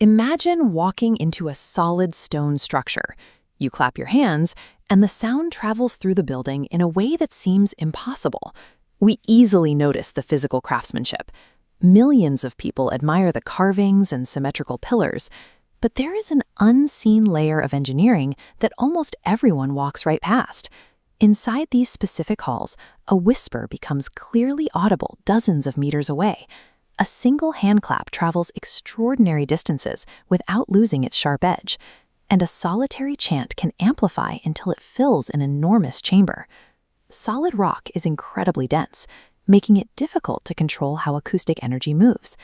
Imagine walking into a solid stone structure. You clap your hands, and the sound travels through the building in a way that seems impossible. We easily notice the physical craftsmanship. Millions of people admire the carvings and symmetrical pillars, but there is an unseen layer of engineering that almost everyone walks right past. Inside these specific halls, a whisper becomes clearly audible dozens of meters away. A single hand clap travels extraordinary distances without losing its sharp edge, and a solitary chant can amplify until it fills an enormous chamber. Solid rock is incredibly dense, making it difficult to control how acoustic energy moves.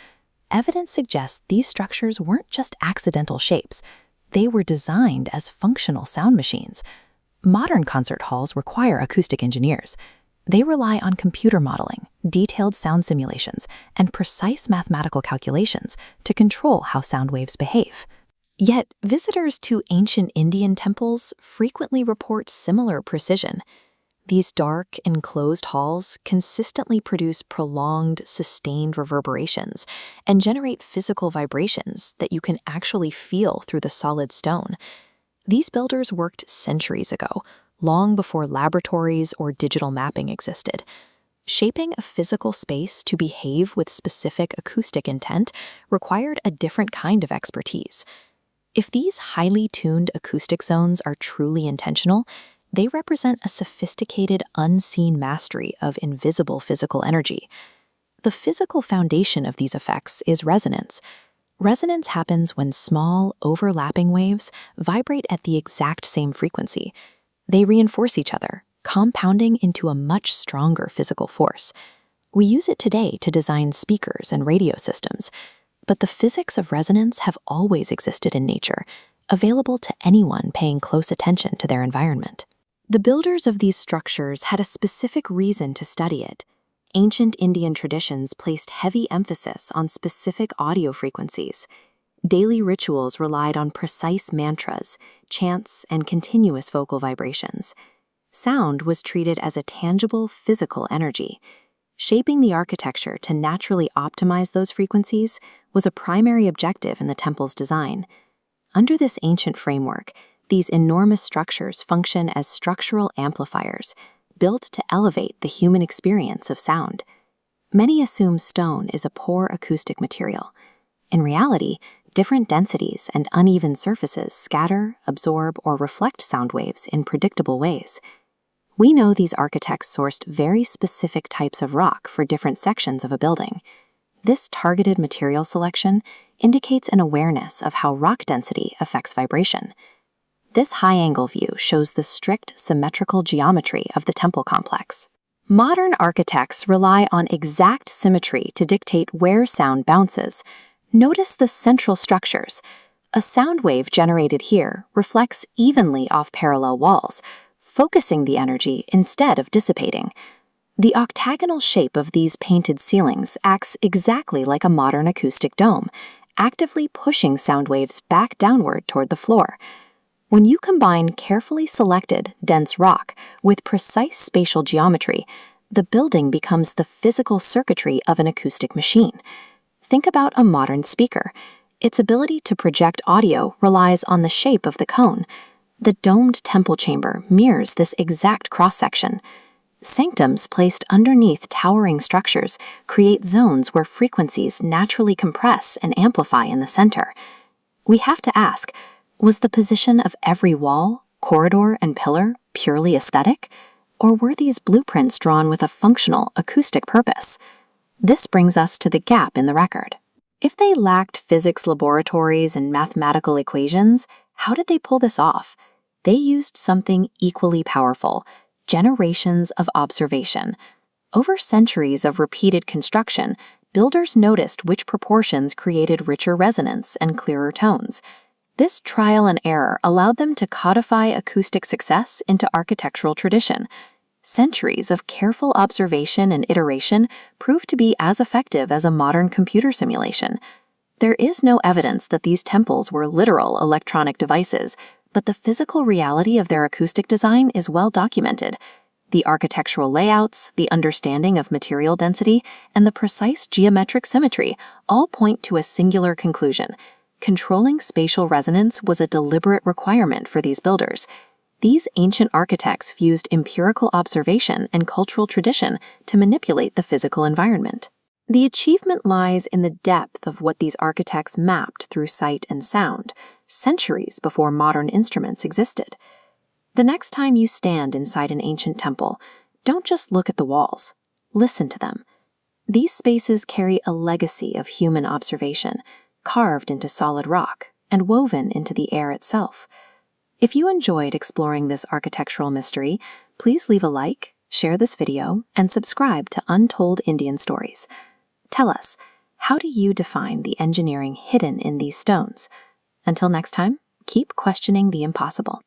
Evidence suggests these structures weren't just accidental shapes. They were designed as functional sound machines. Modern concert halls require acoustic engineers. They rely on computer modeling, detailed sound simulations, and precise mathematical calculations to control how sound waves behave. Yet, visitors to ancient Indian temples frequently report similar precision. These dark, enclosed halls consistently produce prolonged, sustained reverberations and generate physical vibrations that you can actually feel through the solid stone. These builders worked centuries ago, long before laboratories or digital mapping existed. Shaping a physical space to behave with specific acoustic intent required a different kind of expertise. If these highly tuned acoustic zones are truly intentional, they represent a sophisticated, unseen mastery of invisible physical energy. The physical foundation of these effects is resonance. Resonance happens when small, overlapping waves vibrate at the exact same frequency. They reinforce each other, compounding into a much stronger physical force. We use it today to design speakers and radio systems, but the physics of resonance have always existed in nature, available to anyone paying close attention to their environment. The builders of these structures had a specific reason to study it. Ancient Indian traditions placed heavy emphasis on specific audio frequencies. Daily rituals relied on precise mantras, chants, and continuous vocal vibrations. Sound was treated as a tangible, physical energy. Shaping the architecture to naturally optimize those frequencies was a primary objective in the temple's design. Under this ancient framework, these enormous structures function as structural amplifiers, built to elevate the human experience of sound. Many assume stone is a poor acoustic material. In reality, different densities and uneven surfaces scatter, absorb, or reflect sound waves in predictable ways. We know these architects sourced very specific types of rock for different sections of a building. This targeted material selection indicates an awareness of how rock density affects vibration. This high-angle view shows the strict symmetrical geometry of the temple complex. Modern architects rely on exact symmetry to dictate where sound bounces. Notice the central structures. A sound wave generated here reflects evenly off parallel walls, focusing the energy instead of dissipating. The octagonal shape of these painted ceilings acts exactly like a modern acoustic dome, actively pushing sound waves back downward toward the floor. When you combine carefully selected, dense rock with precise spatial geometry, the building becomes the physical circuitry of an acoustic machine. Think about a modern speaker. Its ability to project audio relies on the shape of the cone. The domed temple chamber mirrors this exact cross-section. Sanctums placed underneath towering structures create zones where frequencies naturally compress and amplify in the center. We have to ask, was the position of every wall, corridor, and pillar purely aesthetic? Or were these blueprints drawn with a functional, acoustic purpose? This brings us to the gap in the record. If they lacked physics laboratories and mathematical equations, how did they pull this off? They used something equally powerful: generations of observation. Over centuries of repeated construction, builders noticed which proportions created richer resonance and clearer tones. This trial and error allowed them to codify acoustic success into architectural tradition. Centuries of careful observation and iteration proved to be as effective as a modern computer simulation. There is no evidence that these temples were literal electronic devices, but the physical reality of their acoustic design is well documented. The architectural layouts, the understanding of material density, and the precise geometric symmetry all point to a singular conclusion. Controlling spatial resonance was a deliberate requirement for these builders. These ancient architects fused empirical observation and cultural tradition to manipulate the physical environment. The achievement lies in the depth of what these architects mapped through sight and sound, centuries before modern instruments existed. The next time you stand inside an ancient temple, don't just look at the walls. Listen to them. These spaces carry a legacy of human observation, carved into solid rock and woven into the air itself. If you enjoyed exploring this architectural mystery, please leave a like, share this video, and subscribe to Untold Indian Stories. Tell us, how do you define the engineering hidden in these stones? Until next time, keep questioning the impossible.